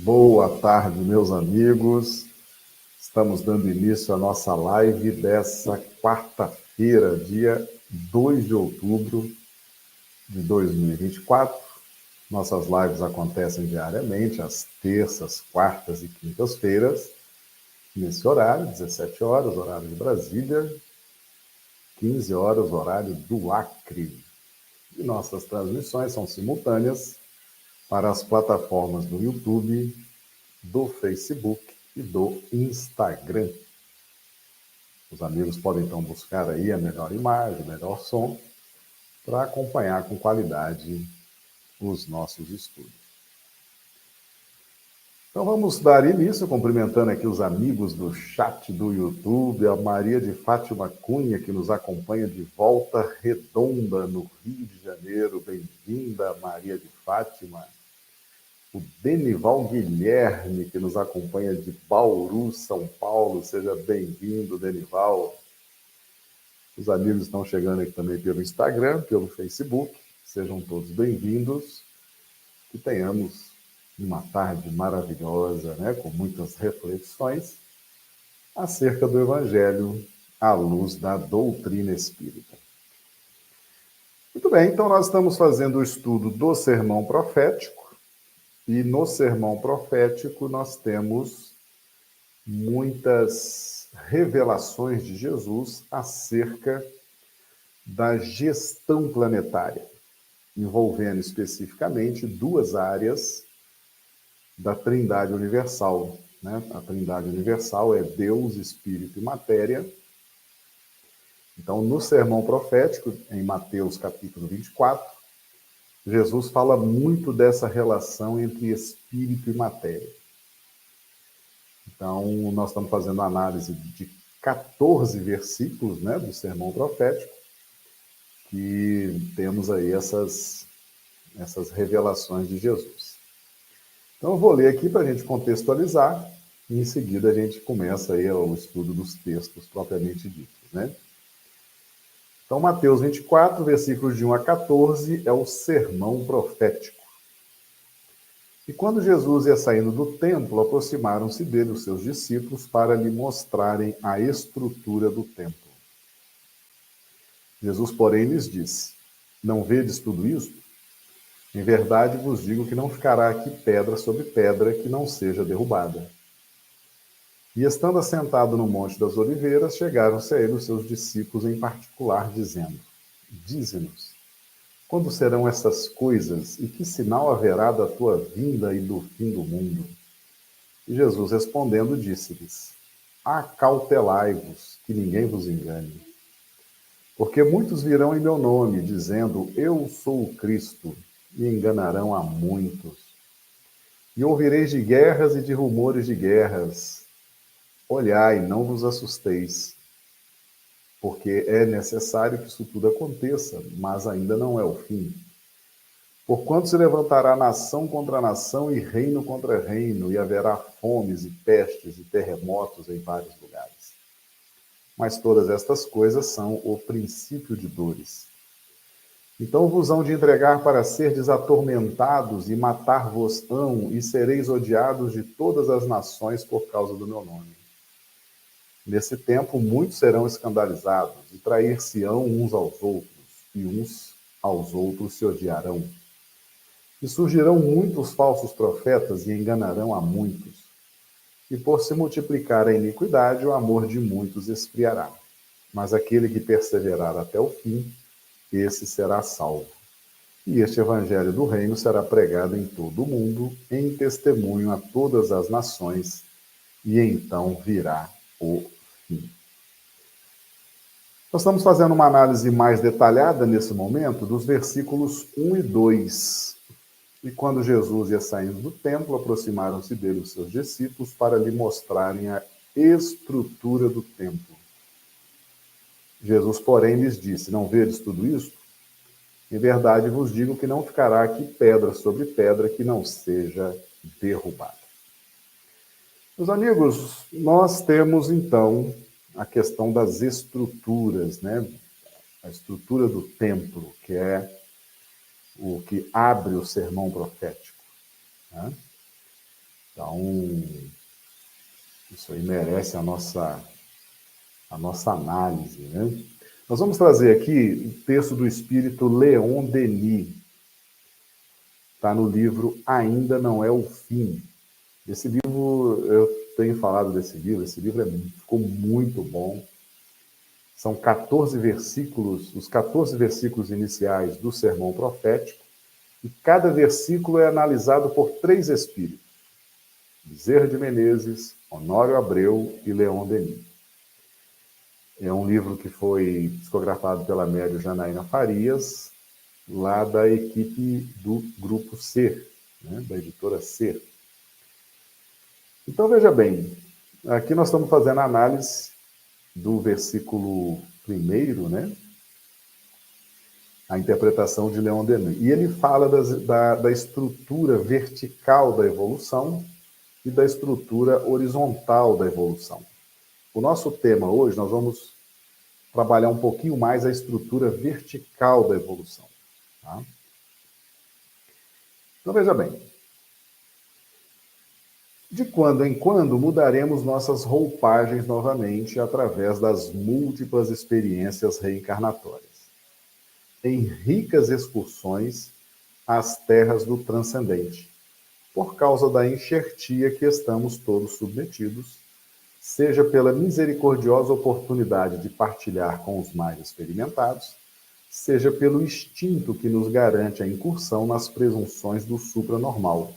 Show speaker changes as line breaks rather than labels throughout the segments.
Boa tarde, meus amigos. Estamos dando início à nossa live dessa quarta-feira, dia 2 de outubro de 2024. Nossas lives acontecem diariamente, às terças, quartas e quintas-feiras, nesse horário, 17 horas, horário de Brasília, 15 horas, horário do Acre. E nossas transmissões são simultâneas para as plataformas do YouTube, do Facebook e do Instagram. Os amigos podem então buscar aí a melhor imagem, o melhor som, para acompanhar com qualidade os nossos estudos. Então vamos dar início, cumprimentando aqui os amigos do chat do YouTube, a Maria de Fátima Cunha, que nos acompanha de Volta Redonda, no Rio de Janeiro. Bem-vinda, Maria de Fátima. O Denival Guilherme, que nos acompanha de Bauru, São Paulo. Seja bem-vindo, Denival. Os amigos estão chegando aqui também pelo Instagram, pelo Facebook. Sejam todos bem-vindos. Que tenhamos uma tarde maravilhosa, né, com muitas reflexões acerca do Evangelho à luz da doutrina espírita. Muito bem, então nós estamos fazendo o estudo do sermão profético. E no sermão profético nós temos muitas revelações de Jesus acerca da gestão planetária, envolvendo especificamente duas áreas da Trindade Universal. Né? A Trindade Universal é Deus, Espírito e Matéria. Então, no sermão profético, em Mateus capítulo 24, Jesus fala muito dessa relação entre espírito e matéria. Então, nós estamos fazendo análise de 14 versículos, né, do sermão profético, que temos aí essas revelações de Jesus. Então, eu vou ler aqui para a gente contextualizar, e em seguida a gente começa aí o estudo dos textos propriamente ditos, né? Então, Mateus 24, versículos de 1 a 14, é o sermão profético. E quando Jesus ia saindo do templo, aproximaram-se dele os seus discípulos para lhe mostrarem a estrutura do templo. Jesus, porém, lhes disse: Não vedes tudo isto? Em verdade vos digo que não ficará aqui pedra sobre pedra que não seja derrubada. E estando assentado no Monte das Oliveiras, chegaram-se a ele os seus discípulos em particular, dizendo: Dize-nos, quando serão essas coisas, e que sinal haverá da tua vinda e do fim do mundo? E Jesus respondendo disse-lhes: Acautelai-vos, que ninguém vos engane. Porque muitos virão em meu nome, dizendo: Eu sou o Cristo, e enganarão a muitos. E ouvireis de guerras e de rumores de guerras. Olhai, não vos assusteis, porque é necessário que isso tudo aconteça, mas ainda não é o fim. Porquanto se levantará nação contra nação e reino contra reino, e haverá fomes e pestes e terremotos em vários lugares. Mas todas estas coisas são o princípio de dores. Então vos hão de entregar para serdes atormentados, e matar-vos-ão, e sereis odiados de todas as nações por causa do meu nome. Nesse tempo, muitos serão escandalizados, e trair-se-ão uns aos outros, e uns aos outros se odiarão. E surgirão muitos falsos profetas, e enganarão a muitos. E por se multiplicar a iniquidade, o amor de muitos esfriará. Mas aquele que perseverar até o fim, esse será salvo. E este evangelho do reino será pregado em todo o mundo, em testemunho a todas as nações, e então virá o fim. Nós estamos fazendo uma análise mais detalhada nesse momento dos versículos 1 e 2. E quando Jesus ia saindo do templo, aproximaram-se dele os seus discípulos para lhe mostrarem a estrutura do templo. Jesus, porém, lhes disse: Não vedes tudo isso? Em verdade vos digo que não ficará aqui pedra sobre pedra que não seja derrubada. Meus amigos, nós temos então a questão das estruturas, né? A estrutura do templo, que é o que abre o sermão profético, né? Então, isso aí merece a nossa análise, né? Nós vamos trazer aqui o texto do espírito Leon Denis. Está no livro Ainda Não É o Fim. Esse livro, eu tenho falado desse livro, esse livro ficou muito bom. São 14 versículos, os 14 versículos iniciais do Sermão Profético, e cada versículo é analisado por 3 espíritos: Bezerra de Menezes, Honório Abreu e Leon Denis. É um livro que foi psicografado pela médium Janaína Farias, lá da equipe do Grupo Ser, né, da editora Ser. Então, veja bem, aqui nós estamos fazendo a análise do versículo 1º, né, a interpretação de Leon Denis. E ele fala da estrutura vertical da evolução e da estrutura horizontal da evolução. O nosso tema hoje, nós vamos trabalhar um pouquinho mais a estrutura vertical da evolução. Tá? Então, veja bem. De quando em quando mudaremos nossas roupagens novamente através das múltiplas experiências reencarnatórias, em ricas excursões às terras do transcendente, por causa da enxertia que estamos todos submetidos, seja pela misericordiosa oportunidade de partilhar com os mais experimentados, seja pelo instinto que nos garante a incursão nas presunções do supranormal,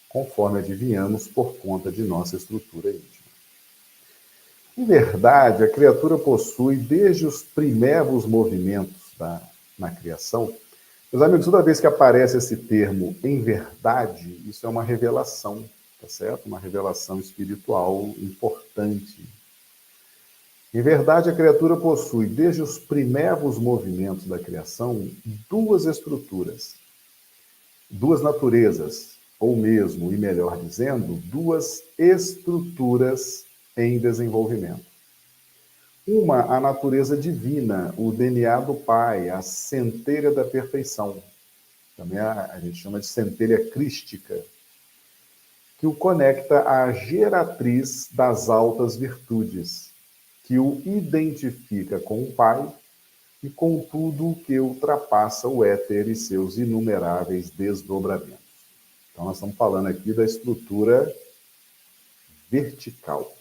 conforme adivinhamos por conta de nossa estrutura íntima. Em verdade, a criatura possui, desde os primeiros movimentos na criação, meus amigos, toda vez que aparece esse termo em verdade, isso é uma revelação, tá certo? Uma revelação espiritual importante. Em verdade, a criatura possui, desde os primeiros movimentos da criação, 2 estruturas, 2 naturezas, ou mesmo, e melhor dizendo, 2 estruturas em desenvolvimento. Uma, a natureza divina, o DNA do Pai, a centelha da perfeição. Também a gente chama de centelha crística, que o conecta à geratriz das altas virtudes, que o identifica com o Pai e com tudo o que ultrapassa o éter e seus inumeráveis desdobramentos. Então, nós estamos falando aqui da estrutura vertical.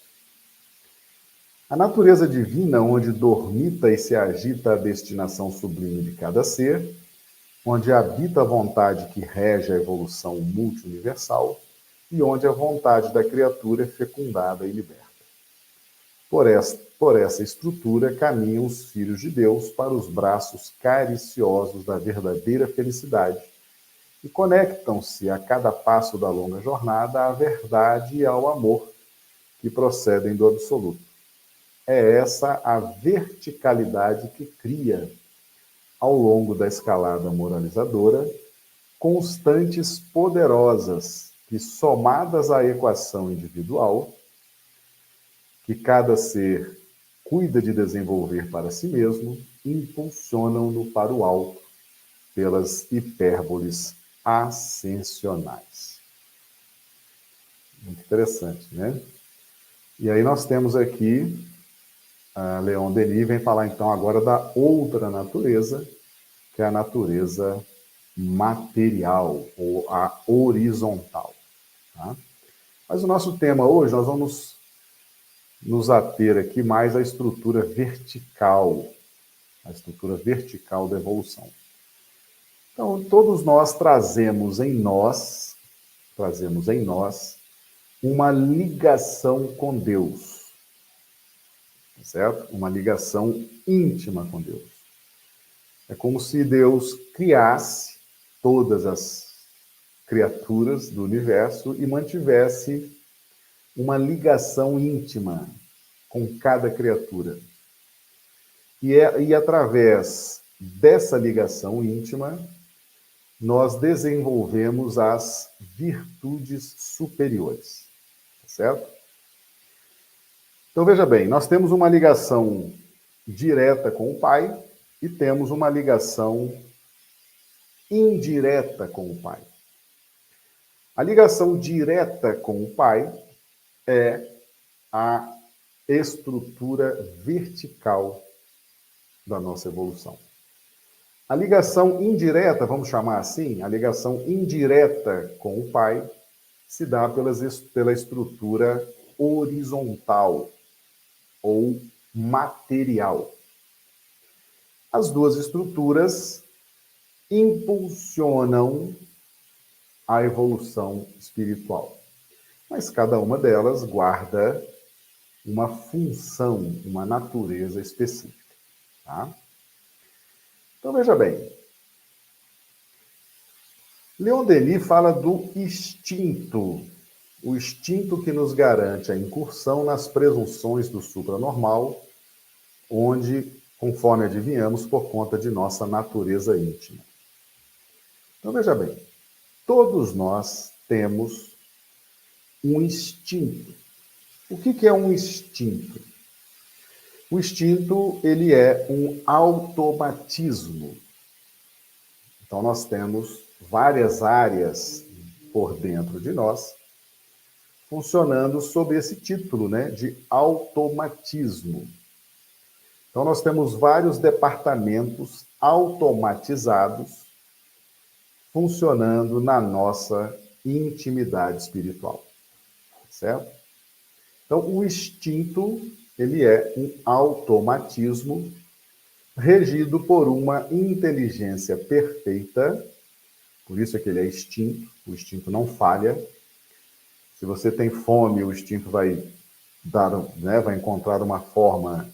A natureza divina, onde dormita e se agita a destinação sublime de cada ser, onde habita a vontade que rege a evolução multiuniversal e onde a vontade da criatura é fecundada e liberta. Por essa estrutura caminham os filhos de Deus para os braços cariciosos da verdadeira felicidade, e conectam-se a cada passo da longa jornada à verdade e ao amor que procedem do absoluto. É essa a verticalidade que cria, ao longo da escalada moralizadora, constantes poderosas que, somadas à equação individual, que cada ser cuida de desenvolver para si mesmo, impulsionam-no para o alto pelas hipérboles ascensionais. Muito interessante, né? E aí nós temos aqui, a Leon Denis vem falar então agora da outra natureza, que é a natureza material, ou a horizontal. Tá? Mas o nosso tema hoje, nós vamos nos ater aqui mais à estrutura vertical, a estrutura vertical da evolução. Então, todos nós trazemos em nós uma ligação com Deus, certo? Uma ligação íntima com Deus. É como se Deus criasse todas as criaturas do universo e mantivesse uma ligação íntima com cada criatura. E através dessa ligação íntima, nós desenvolvemos as virtudes superiores, certo? Então, veja bem, nós temos uma ligação direta com o Pai e temos uma ligação indireta com o Pai. A ligação direta com o Pai é a estrutura vertical da nossa evolução. A ligação indireta, vamos chamar assim, a ligação indireta com o Pai se dá pela estrutura horizontal ou material. As duas estruturas impulsionam a evolução espiritual, mas cada uma delas guarda uma função, uma natureza específica. Tá? Então, veja bem. Leon Denis fala do instinto, o instinto que nos garante a incursão nas presunções do supranormal, onde, conforme adivinhamos, por conta de nossa natureza íntima. Então, veja bem, todos nós temos um instinto. O que é um instinto? O instinto, ele é um automatismo. Então, nós temos várias áreas por dentro de nós funcionando sob esse título, né, de automatismo. Então, nós temos vários departamentos automatizados funcionando na nossa intimidade espiritual, certo? Então, o instinto, ele é um automatismo regido por uma inteligência perfeita, por isso é que ele é instinto, o instinto não falha. Se você tem fome, o instinto vai encontrar uma forma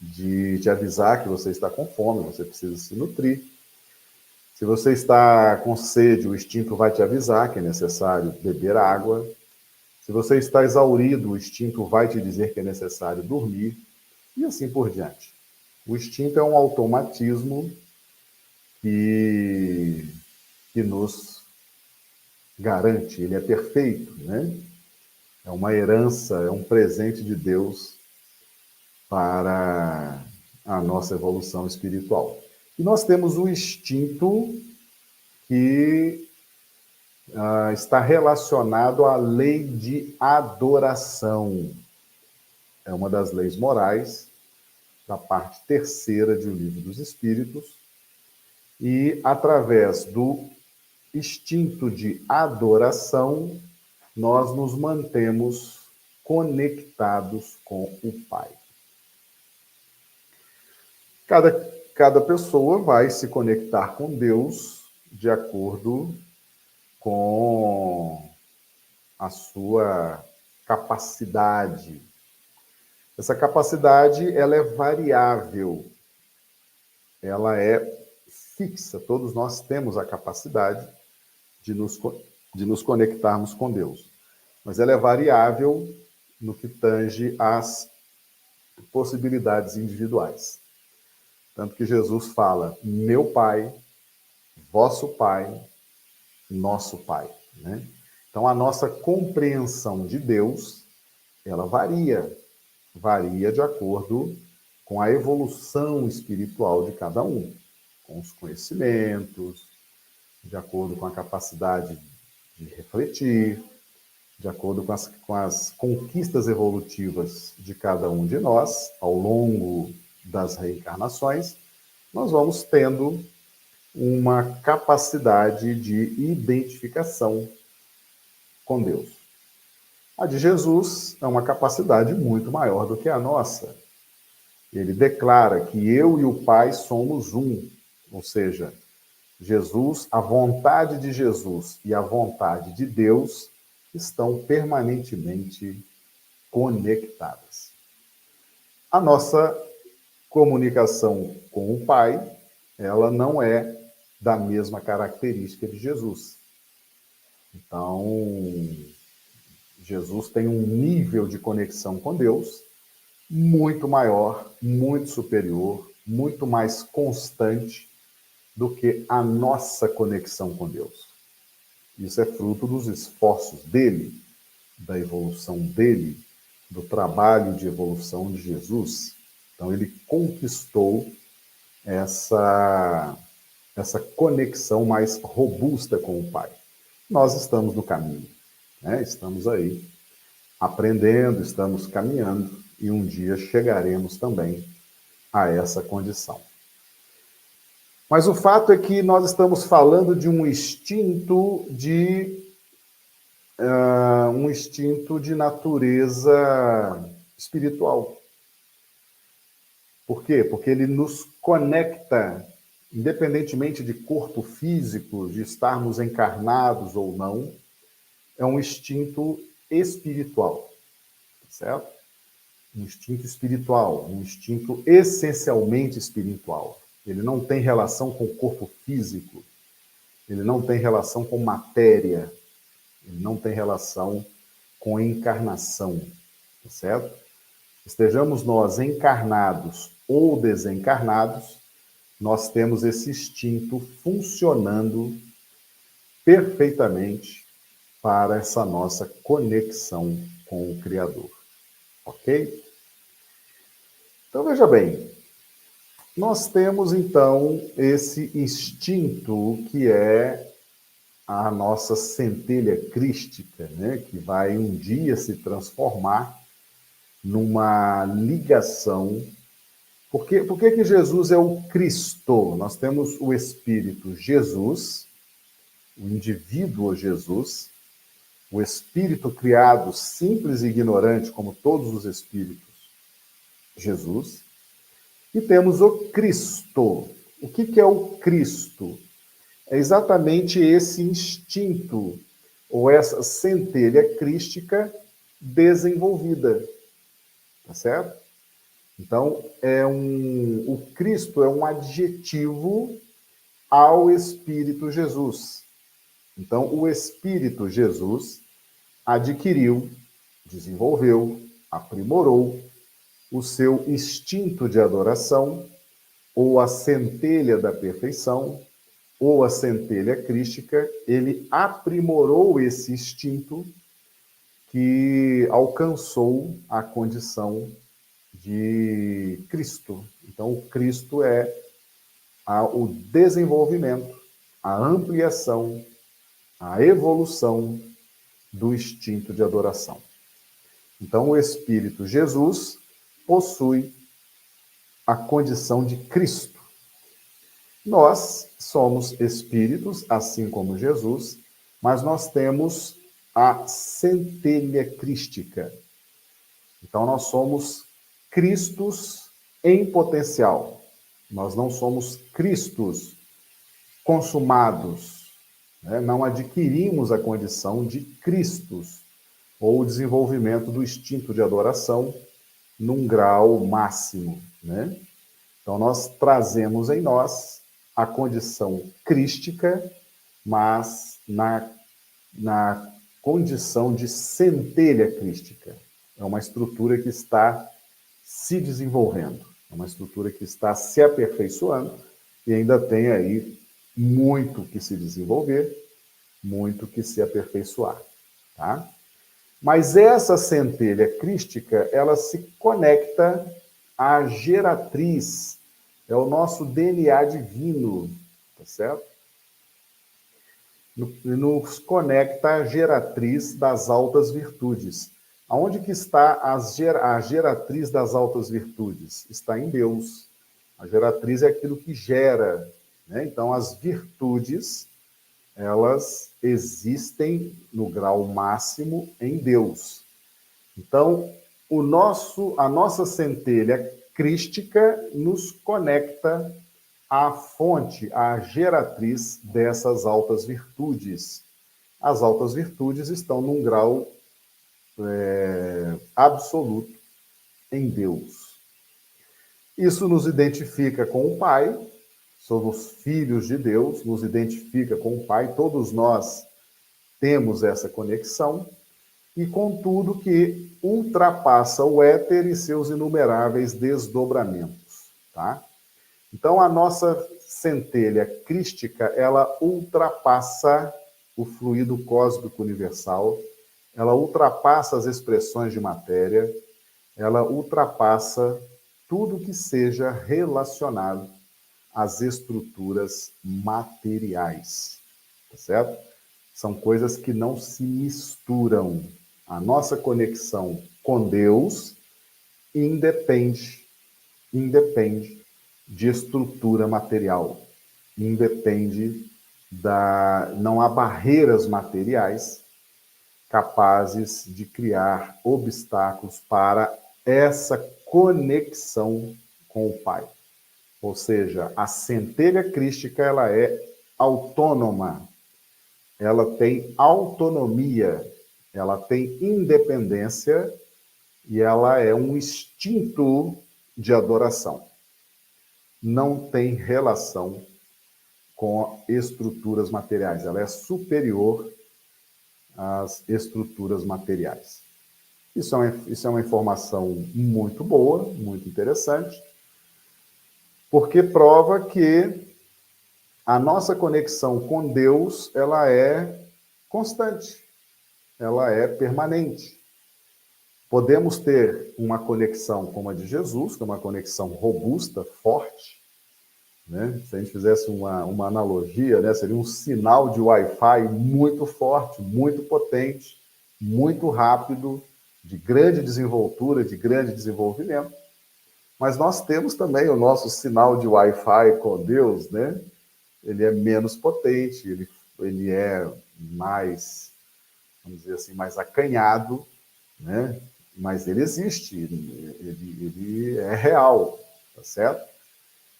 de te avisar que você está com fome, você precisa se nutrir. Se você está com sede, o instinto vai te avisar que é necessário beber água. Se você está exaurido, o instinto vai te dizer que é necessário dormir, e assim por diante. O instinto é um automatismo que nos garante, ele é perfeito, né? É uma herança, é um presente de Deus para a nossa evolução espiritual. E nós temos o instinto que está relacionado à lei de adoração. É uma das leis morais da parte terceira de O Livro dos Espíritos. E, através do instinto de adoração, nós nos mantemos conectados com o Pai. Cada pessoa vai se conectar com Deus de acordo com a sua capacidade. Essa capacidade, ela é variável, ela é fixa. Todos nós temos a capacidade de nos conectarmos com Deus. Mas ela é variável no que tange às possibilidades individuais. Tanto que Jesus fala, meu Pai, vosso Pai, nosso Pai. Né? Então, a nossa compreensão de Deus, ela varia de acordo com a evolução espiritual de cada um, com os conhecimentos, de acordo com a capacidade de refletir, de acordo com as conquistas evolutivas de cada um de nós, ao longo das reencarnações, nós vamos tendo uma capacidade de identificação com Deus. A de Jesus é uma capacidade muito maior do que a nossa. Ele declara que eu e o Pai somos um, ou seja, Jesus, a vontade de Jesus e a vontade de Deus estão permanentemente conectadas. A nossa comunicação com o Pai, ela não é da mesma característica de Jesus. Então, Jesus tem um nível de conexão com Deus muito maior, muito superior, muito mais constante do que a nossa conexão com Deus. Isso é fruto dos esforços dele, da evolução dele, do trabalho de evolução de Jesus. Então, ele conquistou essa conexão mais robusta com o Pai. nós estamos no caminho, né? Estamos aí aprendendo, estamos caminhando e um dia chegaremos também a essa condição. Mas o fato é que nós estamos falando de um instinto de natureza espiritual. Por quê? Porque ele nos conecta, independentemente de corpo físico, de estarmos encarnados ou não, é um instinto espiritual, certo? Um instinto espiritual, um instinto essencialmente espiritual. Ele não tem relação com o corpo físico, ele não tem relação com matéria, ele não tem relação com encarnação, certo? Estejamos nós encarnados ou desencarnados, nós temos esse instinto funcionando perfeitamente para essa nossa conexão com o Criador. Ok? Então, veja bem, nós temos então esse instinto que é a nossa centelha crística, né? Que vai um dia se transformar numa ligação. Por que que Jesus é o Cristo? Nós temos o Espírito Jesus, o indivíduo Jesus, o Espírito criado simples e ignorante, como todos os espíritos, Jesus, e temos o Cristo. O que é o Cristo? É exatamente esse instinto, ou essa centelha crística desenvolvida, tá certo? Então, o Cristo é um adjetivo ao Espírito Jesus. Então, o Espírito Jesus adquiriu, desenvolveu, aprimorou o seu instinto de adoração, ou a centelha da perfeição, ou a centelha crística, ele aprimorou esse instinto que alcançou a condição de Cristo. Então, o Cristo é o desenvolvimento, a ampliação, a evolução do instinto de adoração. Então, o Espírito Jesus possui a condição de Cristo. Nós somos espíritos, assim como Jesus, mas nós temos a centelha crística. Então, nós somos Cristos em potencial. Nós não somos Cristos consumados, né? Não adquirimos a condição de Cristos, ou o desenvolvimento do instinto de adoração num grau máximo, né? Então, nós trazemos em nós a condição crística, mas na condição de centelha crística. É uma estrutura que está se desenvolvendo, é uma estrutura que está se aperfeiçoando e ainda tem aí muito que se desenvolver, muito que se aperfeiçoar, tá? Mas essa centelha crística, ela se conecta à geratriz, é o nosso DNA divino, tá certo? Nos conecta à geratriz das altas virtudes. Aonde que está a geratriz das altas virtudes? Está em Deus. A geratriz é aquilo que gera, né? Então, as virtudes, elas existem no grau máximo em Deus. Então, a nossa centelha crística nos conecta à fonte, à geratriz dessas altas virtudes. As altas virtudes estão num grau absoluto em Deus. Isso nos identifica com o Pai, somos filhos de Deus, nos identifica com o Pai, todos nós temos essa conexão, e com tudo que ultrapassa o éter e seus inumeráveis desdobramentos, tá? Então, a nossa centelha crística, ela ultrapassa o fluido cósmico universal, ela ultrapassa as expressões de matéria, ela ultrapassa tudo que seja relacionado às estruturas materiais, tá certo? São coisas que não se misturam. A nossa conexão com Deus independe de estrutura material, independe não há barreiras materiais capazes de criar obstáculos para essa conexão com o Pai. Ou seja, a centelha crística, ela é autônoma, ela tem autonomia, ela tem independência e ela é um instinto de adoração. Não tem relação com estruturas materiais, ela é superior às estruturas materiais. Isso é uma informação muito boa, muito interessante, porque prova que a nossa conexão com Deus, ela é constante, ela é permanente. Podemos ter uma conexão como a de Jesus, que é uma conexão robusta, forte, né? Se a gente fizesse uma analogia, né? Seria um sinal de Wi-Fi muito forte, muito potente, muito rápido, de grande desenvoltura, de grande desenvolvimento. Mas nós temos também o nosso sinal de Wi-Fi com Deus, né? Ele é menos potente, ele é mais, vamos dizer assim, mais acanhado, né? Mas ele existe, ele é real, tá certo?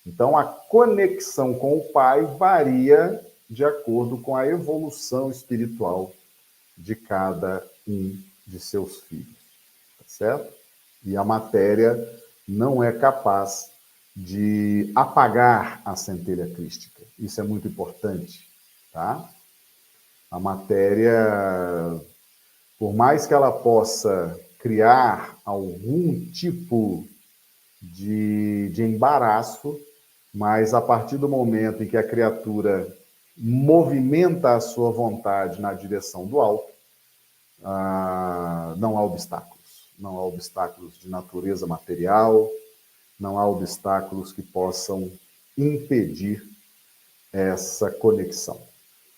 Então, a conexão com o Pai varia de acordo com a evolução espiritual de cada um de seus filhos, tá certo? E a matéria não é capaz de apagar a centelha crística. Isso é muito importante, tá? A matéria, por mais que ela possa criar algum tipo de embaraço, mas a partir do momento em que a criatura movimenta a sua vontade na direção do alto, não há obstáculos. Não há obstáculos de natureza material, não há obstáculos que possam impedir essa conexão,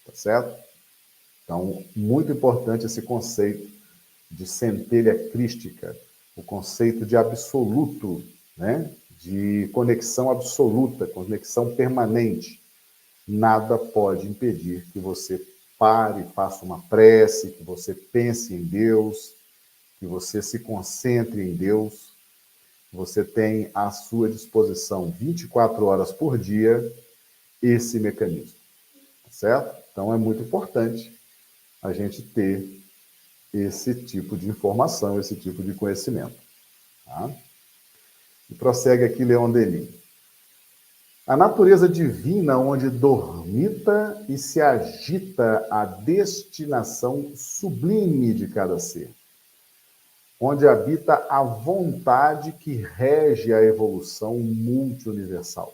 tá certo? Então, muito importante esse conceito de centelha crística, o conceito de absoluto, né? De conexão absoluta, conexão permanente. Nada pode impedir que você pare, faça uma prece, que você pense em Deus, que você se concentre em Deus. Você tem à sua disposição 24 horas por dia esse mecanismo, tá certo? Então é muito importante a gente ter esse tipo de informação, esse tipo de conhecimento. Tá? E prossegue aqui Leon Denis. A natureza divina onde dormita e se agita a destinação sublime de cada ser, onde habita a vontade que rege a evolução multiuniversal.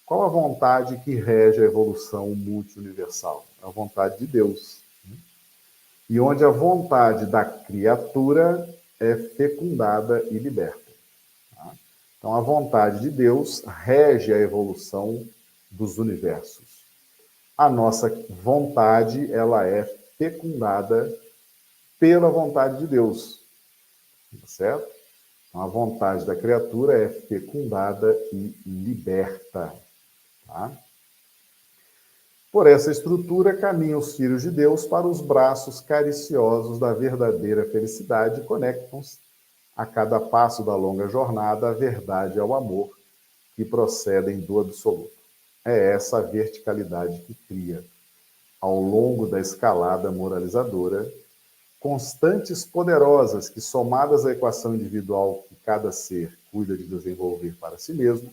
Qual a vontade que rege a evolução multiuniversal? A vontade de Deus. E onde a vontade da criatura é fecundada e liberta. Tá? Então, a vontade de Deus rege a evolução dos universos. A nossa vontade, ela é fecundada pela vontade de Deus. Tá certo? Então, a vontade da criatura é fecundada e liberta. Tá? Por essa estrutura, caminham os filhos de Deus para os braços cariciosos da verdadeira felicidade e conectam-se a cada passo da longa jornada à verdade e ao amor que procedem do absoluto. É essa a verticalidade que cria, ao longo da escalada moralizadora, constantes poderosas que, somadas à equação individual que cada ser cuida de desenvolver para si mesmo,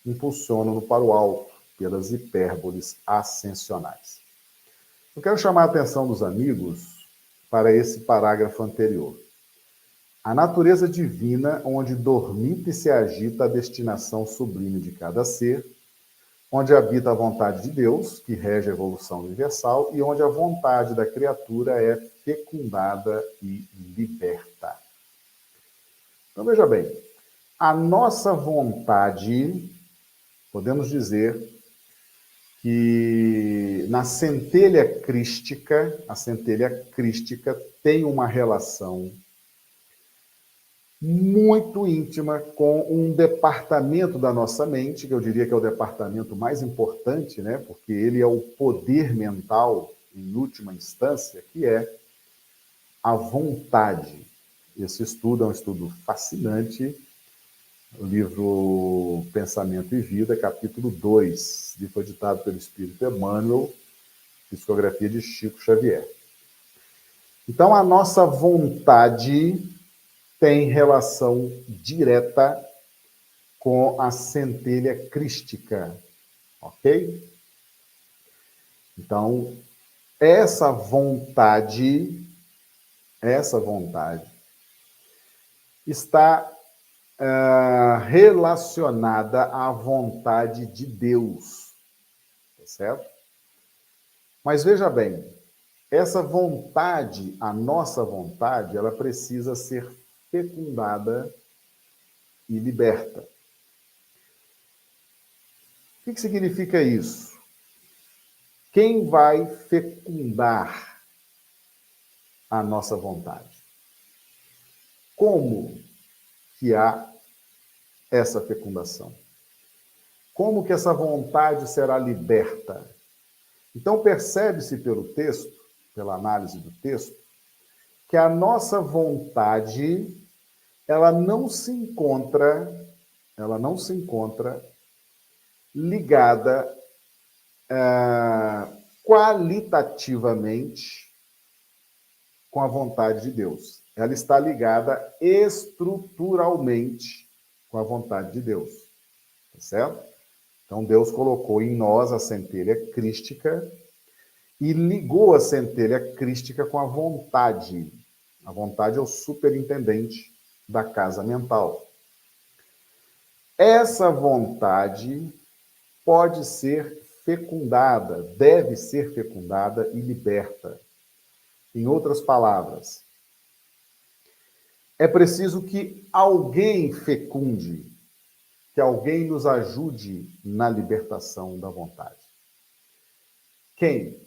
impulsionam-no para o alto, pelas hipérboles ascensionais. Eu quero chamar a atenção dos amigos para esse parágrafo anterior. A natureza divina, onde dormita e se agita a destinação sublime de cada ser, onde habita a vontade de Deus, que rege a evolução universal, e onde a vontade da criatura é fecundada e liberta. Então, veja bem, a nossa vontade, podemos dizer que na centelha crística, a centelha crística tem uma relação muito íntima com um departamento da nossa mente, que eu diria que é o departamento mais importante, né? Porque ele é o poder mental, em última instância, que é a vontade. Esse estudo é um estudo fascinante, o livro Pensamento e Vida, capítulo 2, foi ditado pelo Espírito Emmanuel, psicografia de Chico Xavier. Então, a nossa vontade tem relação direta com a centelha crística, ok? Então, essa vontade está relacionada à vontade de Deus, tá certo? Mas veja bem, essa vontade, a nossa vontade, ela precisa ser fecundada e liberta. O que significa isso? Quem vai fecundar a nossa vontade? Como que há essa fecundação? Como que essa vontade será liberta? Então, percebe-se pelo texto, pela análise do texto, que a nossa vontade, ela não se encontra ligada qualitativamente com a vontade de Deus. Ela está ligada estruturalmente com a vontade de Deus. Tá certo? Então, Deus colocou em nós a centelha crística e ligou a centelha crística com a vontade. A vontade é o superintendente da casa mental. Essa vontade pode ser fecundada, deve ser fecundada e liberta. Em outras palavras, é preciso que alguém fecunde, que alguém nos ajude na libertação da vontade. Quem?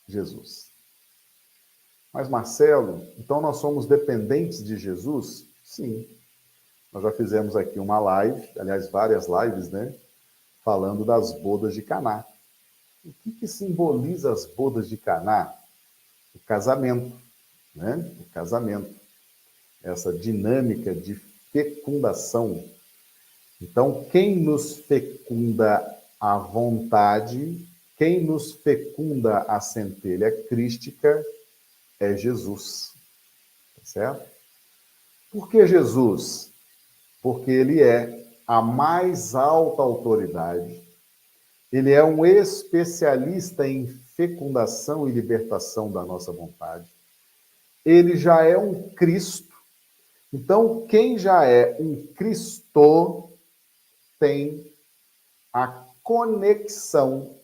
Jesus. Mas, Marcelo, então nós somos dependentes de Jesus? Sim. Nós já fizemos aqui uma live, aliás, várias lives, né? Falando das bodas de Caná. O que simboliza as bodas de Caná? O casamento, né? O casamento. Essa dinâmica de fecundação. Então, quem nos fecunda a vontade, quem nos fecunda a centelha crística é Jesus. Tá certo? Por que Jesus? Porque ele é a mais alta autoridade, ele é um especialista em fecundação e libertação da nossa vontade. Ele já é um Cristo. Então, quem já é um Cristo tem a conexão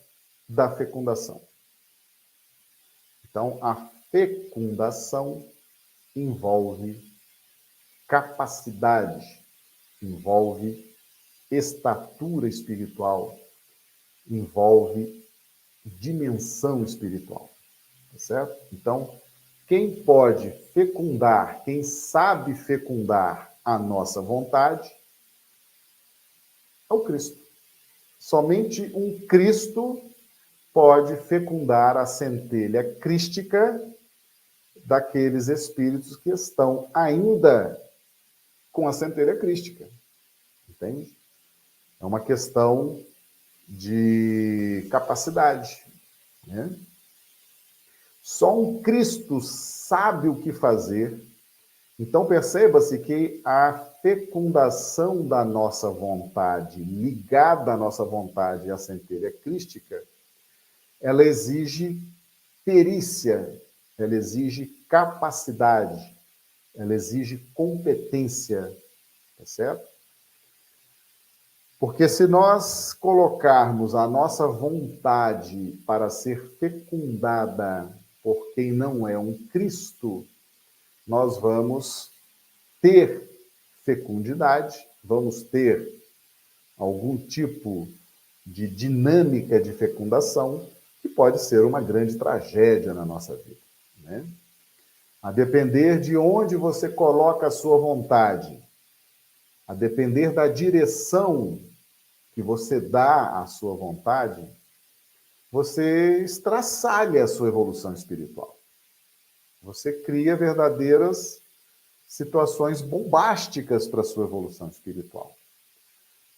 da fecundação. Então, a fecundação envolve capacidade, envolve estatura espiritual, envolve dimensão espiritual, tá certo? Então, quem pode fecundar, quem sabe fecundar a nossa vontade é o Cristo. Somente um Cristo pode fecundar a centelha crística daqueles espíritos que estão ainda com a centelha crística. Entende? É uma questão de capacidade, né? Só um Cristo sabe o que fazer. Então, perceba-se que a fecundação da nossa vontade, ligada à nossa vontade à centelha crística, ela exige perícia, ela exige capacidade, ela exige competência, tá certo? Porque se nós colocarmos a nossa vontade para ser fecundada por quem não é um Cristo, nós vamos ter fecundidade, vamos ter algum tipo de dinâmica de fecundação, que pode ser uma grande tragédia na nossa vida, né? A depender de onde você coloca a sua vontade, a depender da direção que você dá à sua vontade, você estraçalha a sua evolução espiritual. Você cria verdadeiras situações bombásticas para a sua evolução espiritual.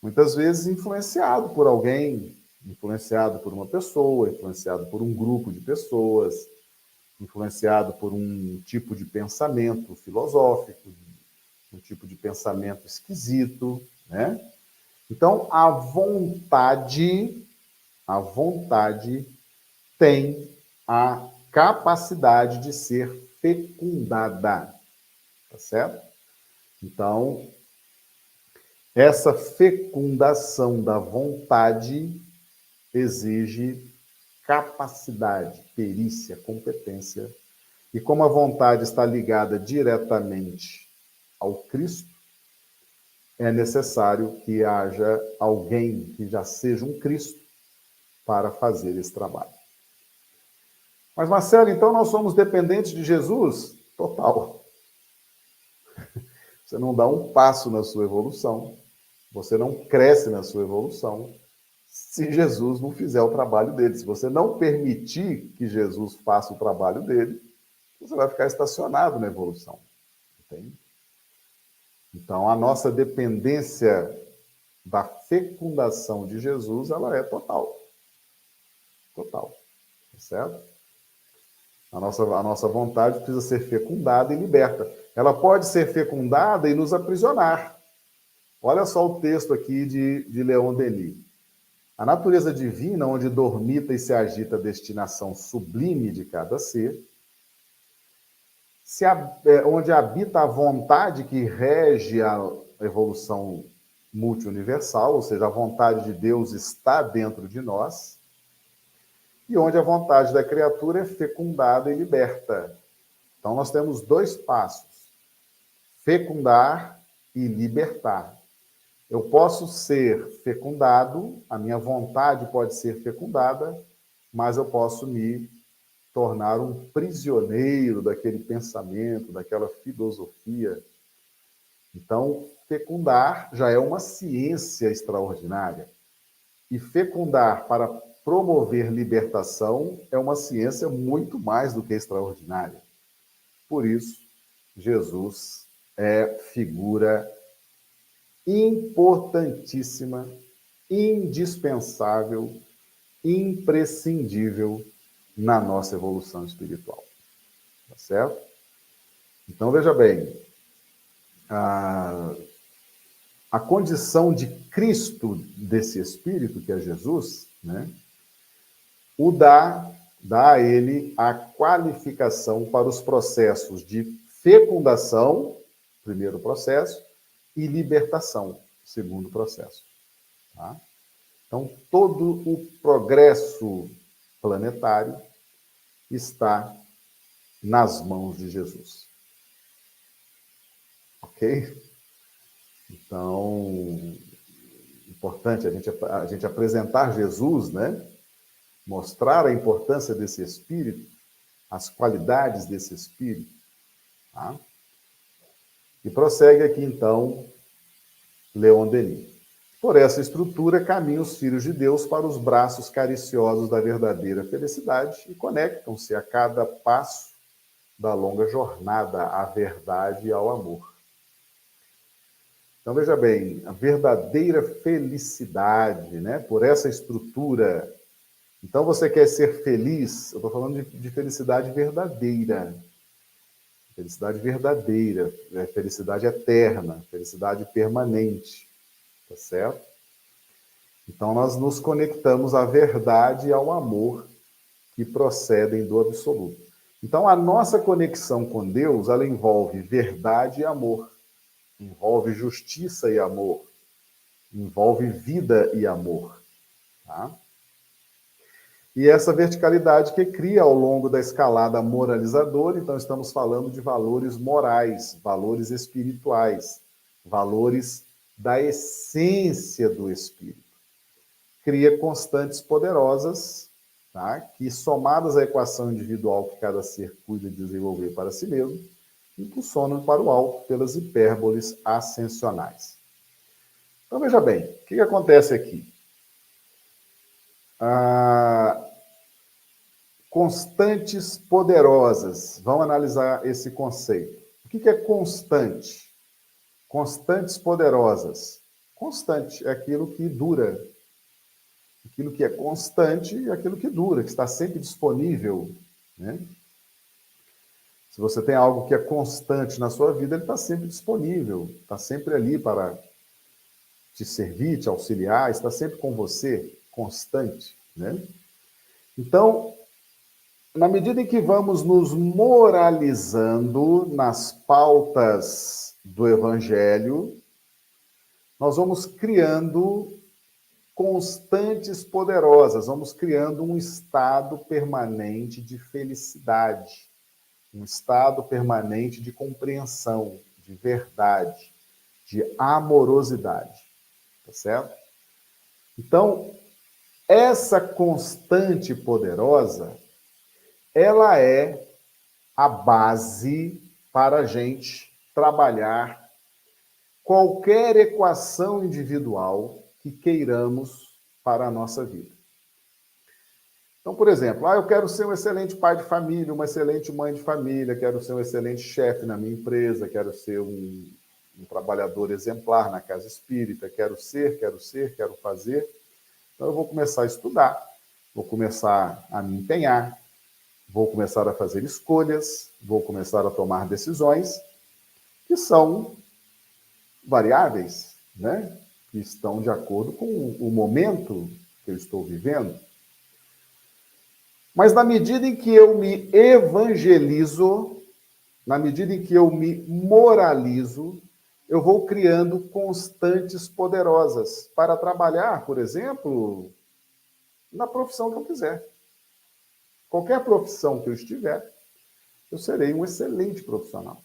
Muitas vezes influenciado por alguém, influenciado por uma pessoa, influenciado por um grupo de pessoas, influenciado por um tipo de pensamento filosófico, um tipo de pensamento esquisito, né? Então, a vontade tem a capacidade de ser fecundada, tá certo? Então, essa fecundação da vontade exige capacidade, perícia, competência. E como a vontade está ligada diretamente ao Cristo, é necessário que haja alguém que já seja um Cristo para fazer esse trabalho. Mas, Marcelo, então nós somos dependentes de Jesus? Total. Você não dá um passo na sua evolução, você não cresce na sua evolução, se Jesus não fizer o trabalho dele. Se você não permitir que Jesus faça o trabalho dele, você vai ficar estacionado na evolução. Entende? Então, a nossa dependência da fecundação de Jesus, ela é total. Total. Tá certo? A nossa vontade precisa ser fecundada e liberta. Ela pode ser fecundada e nos aprisionar. Olha só o texto aqui de Leon Denis. A natureza divina, onde dormita e se agita a destinação sublime de cada ser, onde habita a vontade que rege a evolução multiuniversal, ou seja, a vontade de Deus está dentro de nós, e onde a vontade da criatura é fecundada e liberta. Então, nós temos dois passos: fecundar e libertar. Eu posso ser fecundado, a minha vontade pode ser fecundada, mas eu posso me tornar um prisioneiro daquele pensamento, daquela filosofia. Então, fecundar já é uma ciência extraordinária. E fecundar para promover libertação é uma ciência muito mais do que extraordinária. Por isso, Jesus é figura importantíssima, indispensável, imprescindível na nossa evolução espiritual. Tá certo? Então, veja bem, a condição de Cristo, desse Espírito, que é Jesus, né, dá a ele a qualificação para os processos de fecundação, primeiro processo, e libertação, segundo processo. Tá? Então, todo o progresso planetário está nas mãos de Jesus. Ok? Então, importante a gente apresentar Jesus, né? Mostrar a importância desse Espírito, as qualidades desse Espírito. Tá? E prossegue aqui, então, Leon Denis. Por essa estrutura, caminham os filhos de Deus para os braços cariciosos da verdadeira felicidade e conectam-se a cada passo da longa jornada à verdade e ao amor. Então, veja bem, a verdadeira felicidade, né, por essa estrutura. Então, você quer ser feliz? Eu estou falando de felicidade verdadeira. Felicidade verdadeira, felicidade eterna, felicidade permanente. Tá certo? Então, nós nos conectamos à verdade e ao amor que procedem do absoluto. Então, a nossa conexão com Deus, ela envolve verdade e amor, envolve justiça e amor, envolve vida e amor. Tá? E essa verticalidade que cria ao longo da escalada moralizadora, então estamos falando de valores morais, valores espirituais, valores da essência do espírito. cria constantes poderosas, tá? Que, somadas à equação individual que cada ser cuida de desenvolver para si mesmo, impulsionam para o alto pelas hipérboles ascensionais. Então, veja bem, o que acontece aqui? Constantes poderosas. Vamos analisar esse conceito. O que é constante? Constantes poderosas. Constante é aquilo que dura. Aquilo que é constante é aquilo que dura, que está sempre disponível, né? Se você tem algo que é constante na sua vida, ele está sempre disponível, está sempre ali para te servir, te auxiliar, está sempre com você, constante, né? Então, na medida em que vamos nos moralizando nas pautas do Evangelho, nós vamos criando constantes poderosas, vamos criando um estado permanente de felicidade, um estado permanente de compreensão, de verdade, de amorosidade, tá certo? Então, essa constante poderosa, ela é a base para a gente trabalhar qualquer equação individual que queiramos para a nossa vida. Então, por exemplo, eu quero ser um excelente pai de família, uma excelente mãe de família, quero ser um excelente chefe na minha empresa, quero ser um trabalhador exemplar na casa espírita, quero fazer. Então, eu vou começar a estudar, vou começar a me empenhar, vou começar a fazer escolhas, vou começar a tomar decisões que são variáveis, né? Que estão de acordo com o momento que eu estou vivendo. Mas na medida em que eu me evangelizo, na medida em que eu me moralizo, eu vou criando constantes poderosas para trabalhar, por exemplo, na profissão que eu quiser. Qualquer profissão que eu estiver, eu serei um excelente profissional.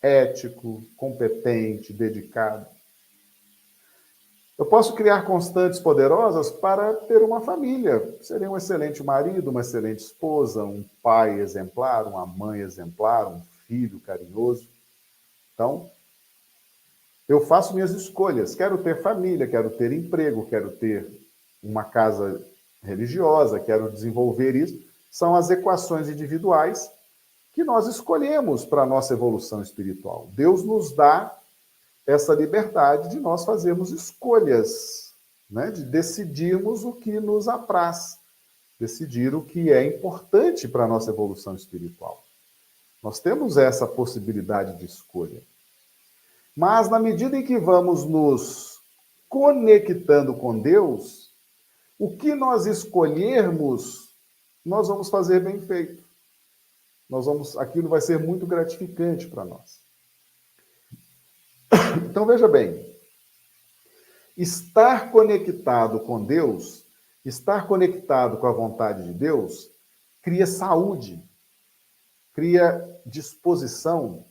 Ético, competente, dedicado. Eu posso criar constantes poderosas para ter uma família. Serei um excelente marido, uma excelente esposa, um pai exemplar, uma mãe exemplar, um filho carinhoso. Então, eu faço minhas escolhas. Quero ter família, quero ter emprego, quero ter uma casa religiosa, quero desenvolver isso. São as equações individuais que nós escolhemos para a nossa evolução espiritual. Deus nos dá essa liberdade de nós fazermos escolhas, né? De decidirmos o que nos apraz, decidir o que é importante para a nossa evolução espiritual. Nós temos essa possibilidade de escolha. Mas, na medida em que vamos nos conectando com Deus, o que nós escolhermos, nós vamos fazer bem feito. Aquilo vai ser muito gratificante para nós. Então, veja bem, estar conectado com Deus, estar conectado com a vontade de Deus, cria saúde, cria disposição,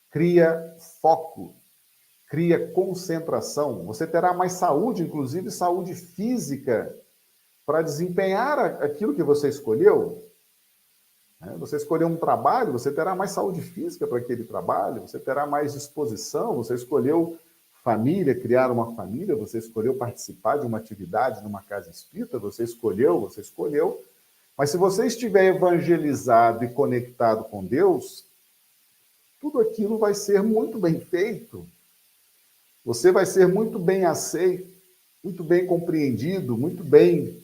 cria foco, cria concentração. Você terá mais saúde, inclusive saúde física, para desempenhar aquilo que você escolheu. Você escolheu um trabalho, você terá mais saúde física para aquele trabalho, você terá mais disposição, você escolheu família, criar uma família, você escolheu participar de uma atividade numa casa espírita, você escolheu. Mas se você estiver evangelizado e conectado com Deus, tudo aquilo vai ser muito bem feito. Você vai ser muito bem aceito, muito bem compreendido, muito bem.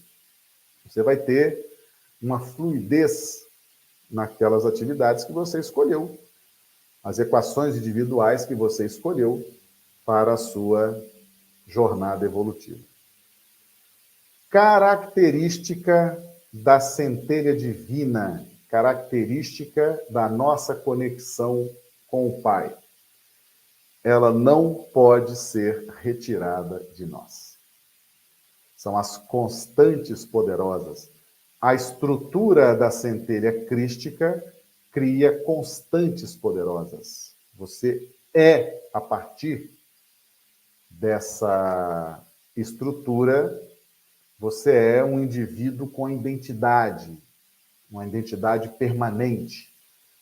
Você vai ter uma fluidez naquelas atividades que você escolheu, as equações individuais que você escolheu para a sua jornada evolutiva. Característica da centelha divina, característica da nossa conexão com o Pai. Ela não pode ser retirada de nós. São as constantes poderosas. A estrutura da centelha crística cria constantes poderosas. Você é, a partir dessa estrutura, Você é um indivíduo com identidade, uma identidade permanente,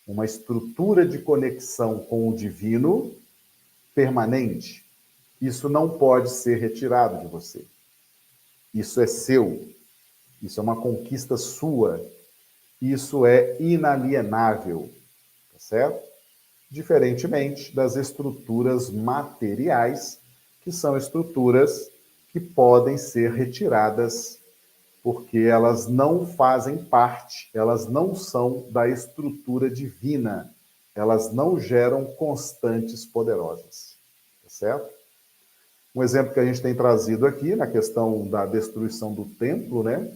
uma estrutura de conexão com o divino permanente. Isso não pode ser retirado de você. Isso é seu. Isso é uma conquista sua. Isso é inalienável, tá certo? Diferentemente das estruturas materiais, que são estruturas que podem ser retiradas porque elas não fazem parte, elas não são da estrutura divina, elas não geram constantes poderosas, tá certo? Um exemplo que a gente tem trazido aqui na questão da destruição do templo, né?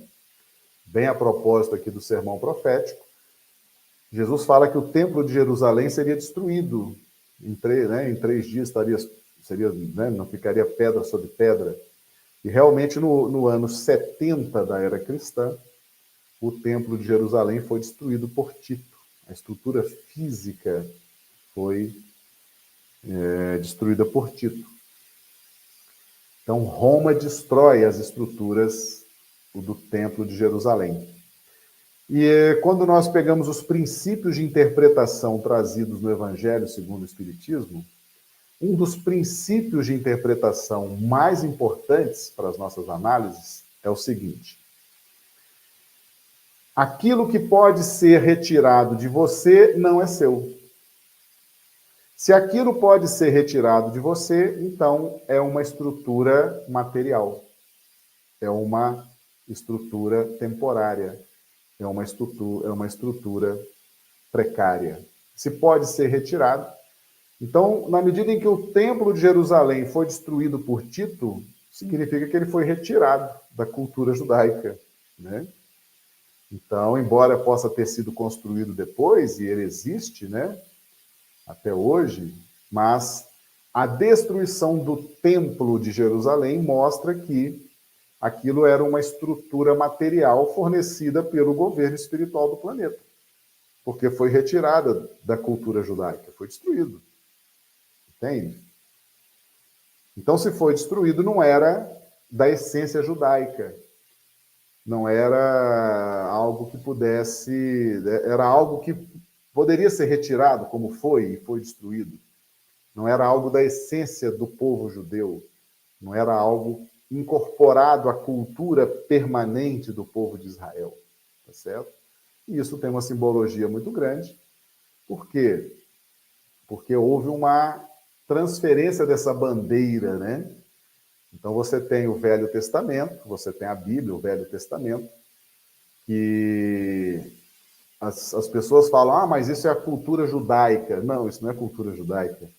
Bem a propósito aqui do sermão profético, Jesus fala que o templo de Jerusalém seria destruído em 3 dias, não ficaria pedra sobre pedra. E realmente no ano 70 da era cristã, o templo de Jerusalém foi destruído por Tito. A estrutura física foi destruída por Tito. Então, Roma destrói as estruturas do templo de Jerusalém. E quando nós pegamos os princípios de interpretação trazidos no Evangelho segundo o Espiritismo, um dos princípios de interpretação mais importantes para as nossas análises é o seguinte: aquilo que pode ser retirado de você não é seu. Se aquilo pode ser retirado de você, então é uma estrutura material, é uma estrutura temporária, é uma estrutura precária. Se pode ser retirado, então, na medida em que o Templo de Jerusalém foi destruído por Tito, significa que ele foi retirado da cultura judaica, né? Então, embora possa ter sido construído depois, e ele existe, né, até hoje, mas a destruição do Templo de Jerusalém mostra que aquilo era uma estrutura material fornecida pelo governo espiritual do planeta, porque foi retirada da cultura judaica, foi destruído. Entende? Então, se foi destruído, não era da essência judaica. Não era algo que pudesse... Era algo que poderia ser retirado, como foi, e foi destruído. Não era algo da essência do povo judeu. Não era algo incorporado à cultura permanente do povo de Israel. Tá certo? E isso tem uma simbologia muito grande. Por quê? Porque houve uma transferência dessa bandeira, né? Então você tem o Velho Testamento, você tem a Bíblia, o Velho Testamento, que as pessoas falam, mas isso é a cultura judaica. Não, isso não é cultura judaica.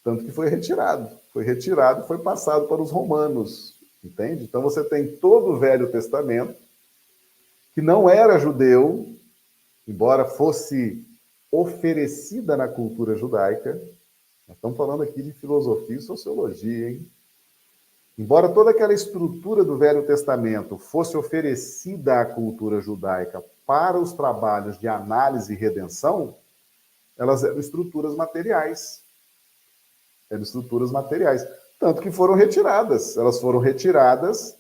Tanto que foi retirado, foi passado para os romanos, entende? Então você tem todo o Velho Testamento, que não era judeu, embora fosse oferecida na cultura judaica. Nós estamos falando aqui de filosofia e sociologia, hein? Embora toda aquela estrutura do Velho Testamento fosse oferecida à cultura judaica para os trabalhos de análise e redenção, elas eram estruturas materiais. Eram estruturas materiais. Tanto que foram retiradas. Elas foram retiradas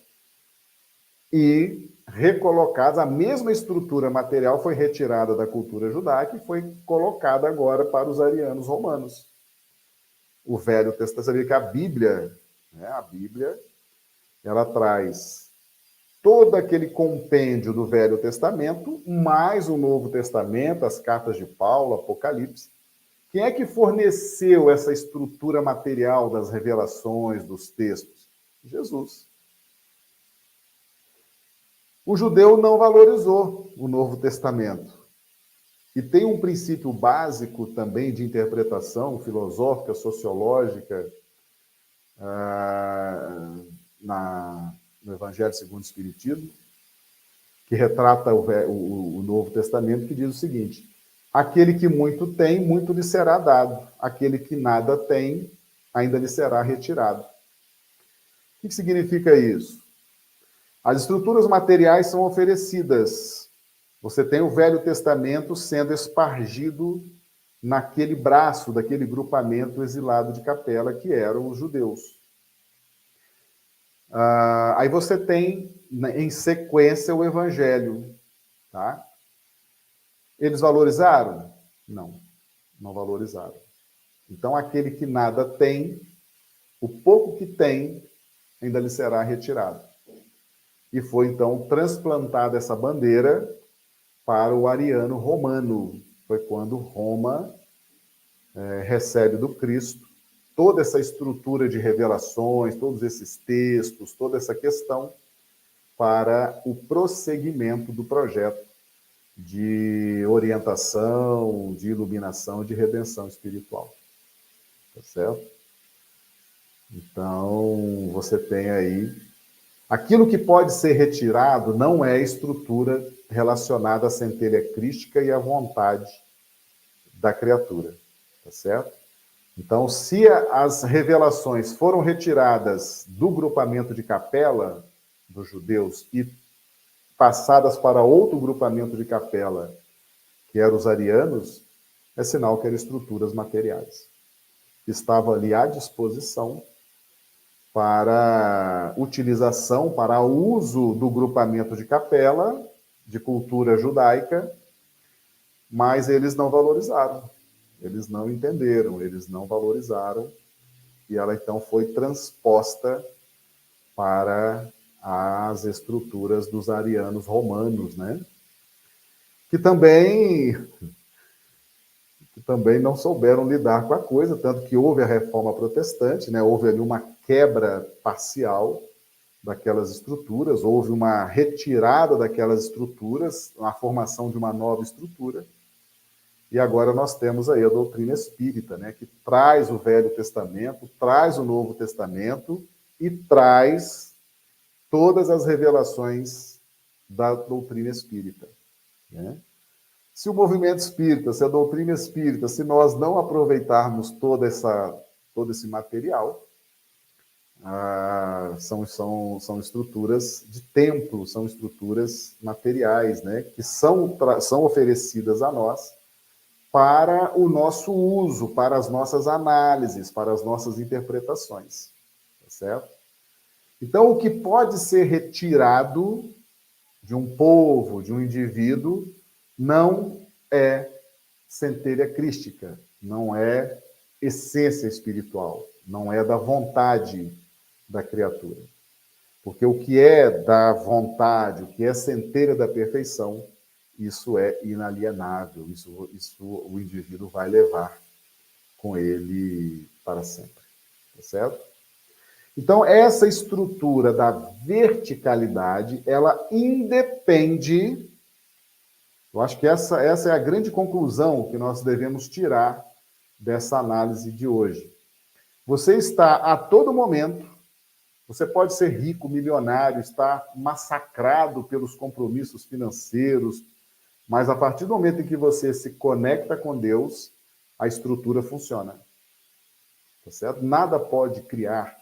e recolocadas. A mesma estrutura material foi retirada da cultura judaica e foi colocada agora para os arianos romanos. O Velho Testamento, sabia que a Bíblia, ela traz todo aquele compêndio do Velho Testamento, mais o Novo Testamento, as cartas de Paulo, Apocalipse. Quem é que forneceu essa estrutura material das revelações, dos textos? Jesus. O judeu não valorizou o Novo Testamento. E tem um princípio básico também de interpretação filosófica, sociológica, no Evangelho segundo o Espiritismo, que retrata o Novo Testamento, que diz o seguinte: aquele que muito tem, muito lhe será dado. Aquele que nada tem, ainda lhe será retirado. O que significa isso? As estruturas materiais são oferecidas. Você tem o Velho Testamento sendo espargido naquele braço daquele grupamento exilado de Capela, que eram os judeus. Aí você tem, em sequência, o Evangelho. Tá? Eles valorizaram? Não, não valorizaram. Então, aquele que nada tem, o pouco que tem, ainda lhe será retirado. E foi, então, transplantada essa bandeira para o ariano romano. Foi quando Roma recebe do Cristo toda essa estrutura de revelações, todos esses textos, toda essa questão para o prosseguimento do projeto de orientação, de iluminação, de redenção espiritual. Tá certo? Então, você tem aí... Aquilo que pode ser retirado não é estrutura relacionada à centelha crística e à vontade da criatura. Tá certo? Então, se as revelações foram retiradas do grupamento de capela dos judeus e passadas para outro grupamento de capela, que eram os arianos, é sinal que eram estruturas materiais. Estava ali à disposição para utilização, para uso do grupamento de capela, de cultura judaica, mas eles não valorizaram, eles não entenderam, eles não valorizaram, e ela então foi transposta para as estruturas dos arianos romanos, né? Que também não souberam lidar com a coisa, tanto que houve a reforma protestante, né? Houve ali uma quebra parcial daquelas estruturas, houve uma retirada daquelas estruturas, a formação de uma nova estrutura, e agora nós temos aí a doutrina espírita, né? Que traz o Velho Testamento, traz o Novo Testamento e traz todas as revelações da doutrina espírita, né? Se o movimento espírita, se a doutrina espírita, se nós não aproveitarmos todo esse material, são estruturas de templo, são estruturas materiais, né, que são oferecidas a nós para o nosso uso, para as nossas análises, para as nossas interpretações. Tá certo? Então, o que pode ser retirado de um povo, de um indivíduo, não é centelha crística, não é essência espiritual, não é da vontade da criatura. Porque o que é da vontade, o que é centelha da perfeição, isso é inalienável, isso o indivíduo vai levar com ele para sempre. Tá certo? Então, essa estrutura da verticalidade, ela independe... Eu acho que essa é a grande conclusão que nós devemos tirar dessa análise de hoje. Você está a todo momento, você pode ser rico, milionário, estar massacrado pelos compromissos financeiros, mas a partir do momento em que você se conecta com Deus, a estrutura funciona. Tá certo? Nada pode criar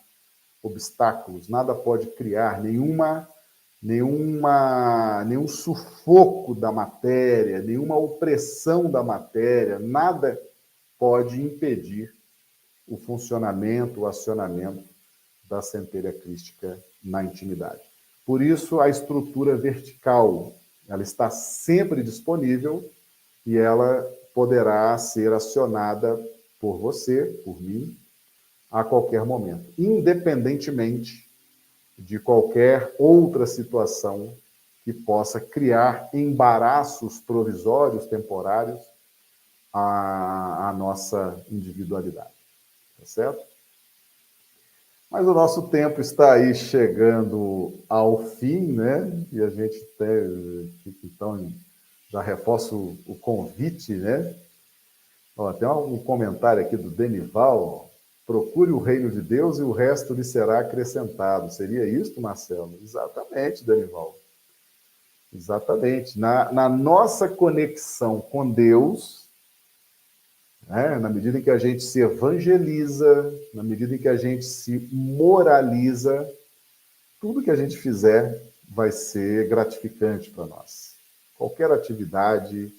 obstáculos, nada pode criar nenhum sufoco da matéria, nenhuma opressão da matéria, nada pode impedir o funcionamento, o acionamento da centelha crística na intimidade. Por isso, a estrutura vertical, ela está sempre disponível e ela poderá ser acionada por você, por mim, a qualquer momento, independentemente de qualquer outra situação que possa criar embaraços provisórios, temporários, à nossa individualidade. Tá certo? Mas o nosso tempo está aí chegando ao fim, né? E a gente então, já reforço o convite, né? Ó, tem um comentário aqui do Denival: procure o reino de Deus e o resto lhe será acrescentado. Seria isto, Marcelo? Exatamente, Denival. Exatamente. Na nossa conexão com Deus, né, na medida em que a gente se evangeliza, na medida em que a gente se moraliza, tudo que a gente fizer vai ser gratificante para nós. Qualquer atividade,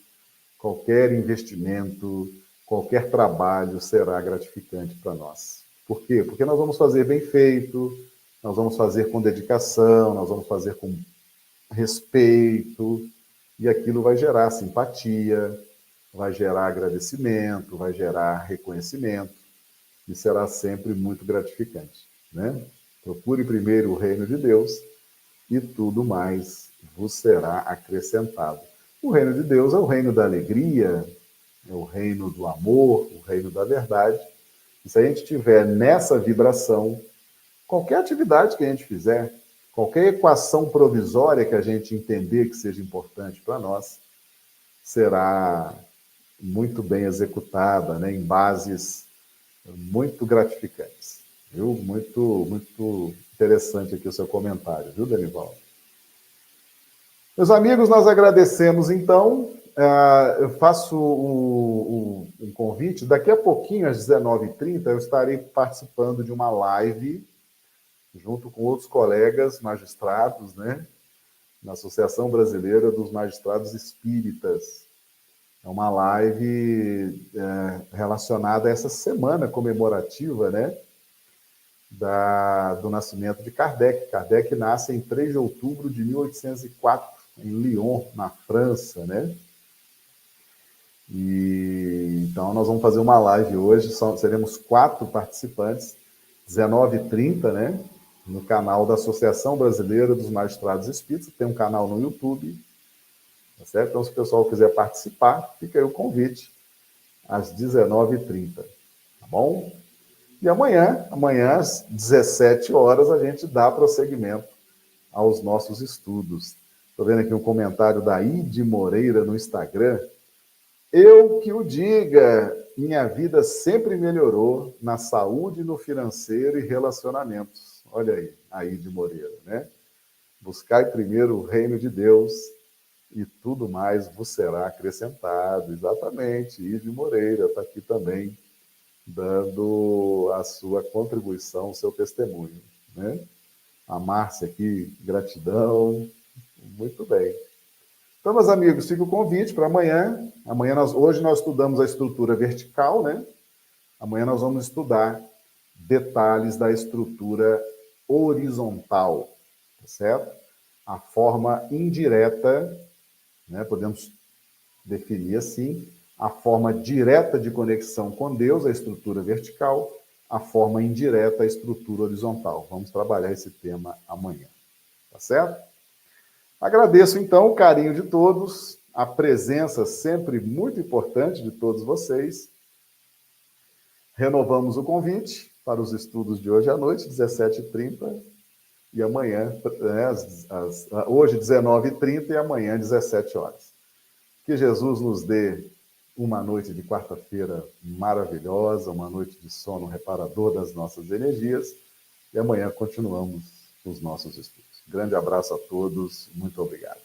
qualquer investimento, qualquer trabalho será gratificante para nós. Por quê? Porque nós vamos fazer bem feito, nós vamos fazer com dedicação, nós vamos fazer com respeito, e aquilo vai gerar simpatia, vai gerar agradecimento, vai gerar reconhecimento, e será sempre muito gratificante, né? Procure primeiro o reino de Deus e tudo mais vos será acrescentado. O reino de Deus é o reino da alegria, é o reino do amor, o reino da verdade. E se a gente tiver nessa vibração, qualquer atividade que a gente fizer, qualquer equação provisória que a gente entender que seja importante para nós, será muito bem executada, né, em bases muito gratificantes. Viu? Muito interessante aqui o seu comentário, viu, Danival? Meus amigos, nós agradecemos, então. Eu faço um convite. Daqui a pouquinho, às 19h30, eu estarei participando de uma live junto com outros colegas magistrados, né, na Associação Brasileira dos Magistrados Espíritas. É uma live relacionada a essa semana comemorativa, né, do nascimento de Kardec. Kardec nasce em 3 de outubro de 1804, em Lyon, na França, né? E então nós vamos fazer uma live hoje, seremos 4 participantes, 19h30, né? No canal da Associação Brasileira dos Magistrados Espíritas, tem um canal no YouTube, tá certo? Então, se o pessoal quiser participar, fica aí o convite, às 19h30, tá bom? E amanhã às 17 horas, a gente dá prosseguimento aos nossos estudos. Estou vendo aqui um comentário da Ide Moreira no Instagram. Eu que o diga, minha vida sempre melhorou na saúde, no financeiro e relacionamentos. Olha aí, a Ide Moreira, né? Buscai primeiro o reino de Deus e tudo mais vos será acrescentado. Exatamente, Ide Moreira está aqui também, dando a sua contribuição, o seu testemunho, né? A Márcia aqui, gratidão, muito bem. Então, meus amigos, fica o convite para amanhã. Hoje nós estudamos a estrutura vertical, né? Amanhã nós vamos estudar detalhes da estrutura horizontal, tá certo? A forma indireta, né? Podemos definir assim, a forma direta de conexão com Deus, a estrutura vertical, a forma indireta, a estrutura horizontal. Vamos trabalhar esse tema amanhã, tá certo? Agradeço, então, o carinho de todos, a presença sempre muito importante de todos vocês. Renovamos o convite para os estudos de hoje à noite, 17h30, e amanhã, hoje, 19h30, e amanhã, 17 horas. Que Jesus nos dê uma noite de quarta-feira maravilhosa, uma noite de sono reparador das nossas energias, e amanhã continuamos os nossos estudos. Grande abraço a todos, muito obrigado.